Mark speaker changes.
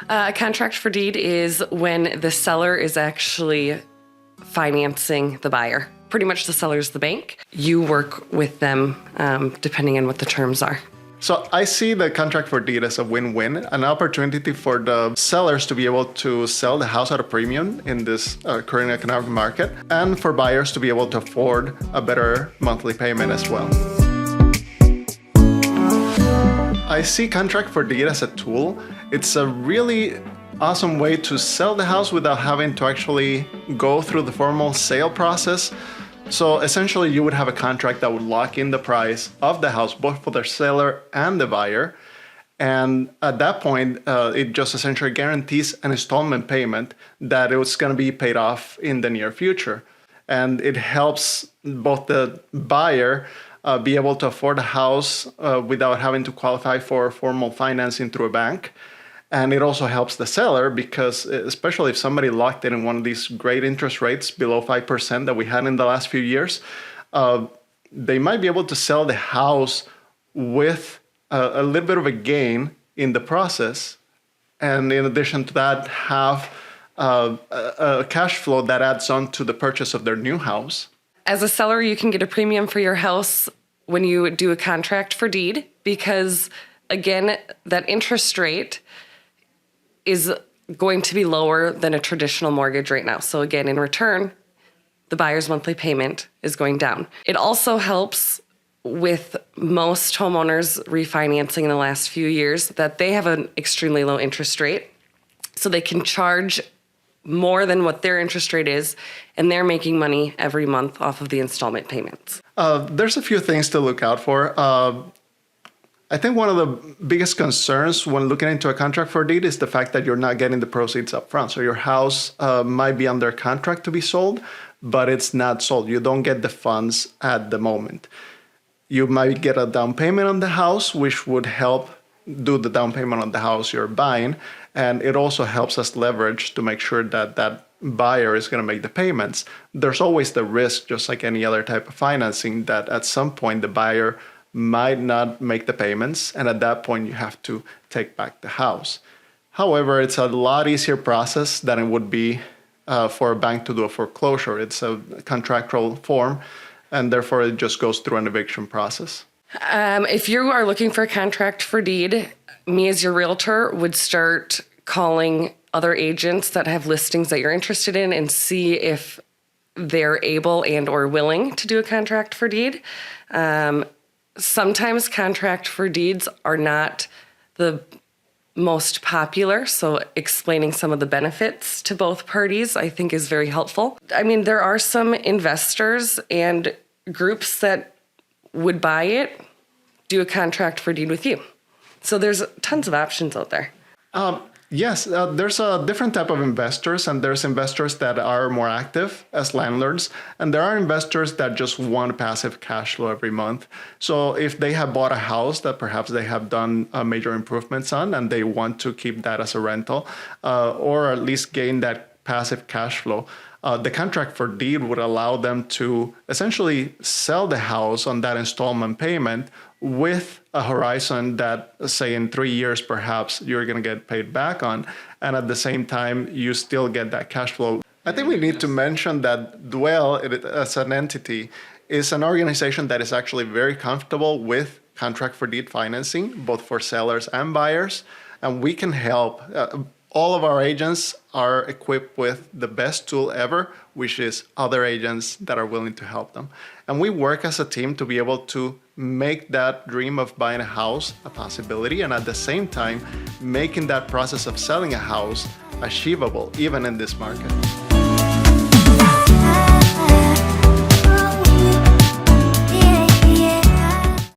Speaker 1: A contract for deed is when the seller is actually financing the buyer. Pretty much the seller's the bank. You work with them depending on what the terms are.
Speaker 2: So I see the contract for deed as a win-win, an opportunity for the sellers to be able to sell the house at a premium in this current economic market, and for buyers to be able to afford a better monthly payment as well. I see contract for deed as a tool. It's a really awesome way to sell the house without having to actually go through the formal sale process. So essentially you would have a contract that would lock in the price of the house, both for the seller and the buyer. And at that point, it just essentially guarantees an installment payment that it's going to be paid off in the near future. And it helps both the buyer be able to afford a house without having to qualify for formal financing through a bank. And it also helps the seller because, especially if somebody locked in one of these great interest rates below 5% that we had in the last few years, they might be able to sell the house with a little bit of a gain in the process. And in addition to that, have a cash flow that adds on to the purchase of their new house.
Speaker 1: As a seller, you can get a premium for your house when you do a contract for deed because, again, that interest rate is going to be lower than a traditional mortgage right now. So again, in return, the buyer's monthly payment is going down. It also helps with most homeowners refinancing in the last few years that they have an extremely low interest rate. So they can charge more than what their interest rate is, and they're making money every month off of the installment payments.
Speaker 2: There's a few things to look out for. I think one of the biggest concerns when looking into a contract for deed is the fact that you're not getting the proceeds up front. So your house might be under contract to be sold, but it's not sold. You don't get the funds at the moment. You might get a down payment on the house, which would help do the down payment on the house you're buying. And it also helps us leverage to make sure that that buyer is going to make the payments. There's always the risk, just like any other type of financing, that at some point the buyer might not make the payments, and at that point you have to take back the house. However, it's a lot easier process than it would be for a bank to do a foreclosure. It's a contractual form, and therefore it just goes through an eviction process.
Speaker 1: If you are looking for a contract for deed, me as your realtor would start calling other agents that have listings that you're interested in and see if they're able and or willing to do a contract for deed. Sometimes contract for deeds are not the most popular, so explaining some of the benefits to both parties I think is very helpful. I mean, there are some investors and groups that would buy it, do a contract for deed with you. So there's tons of options out there.
Speaker 2: Yes, there's a different type of investors, and there's investors that are more active as landlords, and there are investors that just want passive cash flow every month. So if they have bought a house that perhaps they have done major improvements on, and they want to keep that as a rental, or at least gain that passive cash flow, the contract for deed would allow them to essentially sell the house on that installment payment with a horizon that, say, in 3 years, perhaps you're going to get paid back on. And at the same time, you still get that cash flow. I think we need to mention that Dwell, as an entity, is an organization that is actually very comfortable with contract for deed financing, both for sellers and buyers. And we can help. All of our agents are equipped with the best tool ever, which is other agents that are willing to help them. And we work as a team to be able to make that dream of buying a house a possibility, and at the same time, making that process of selling a house achievable, even in this market.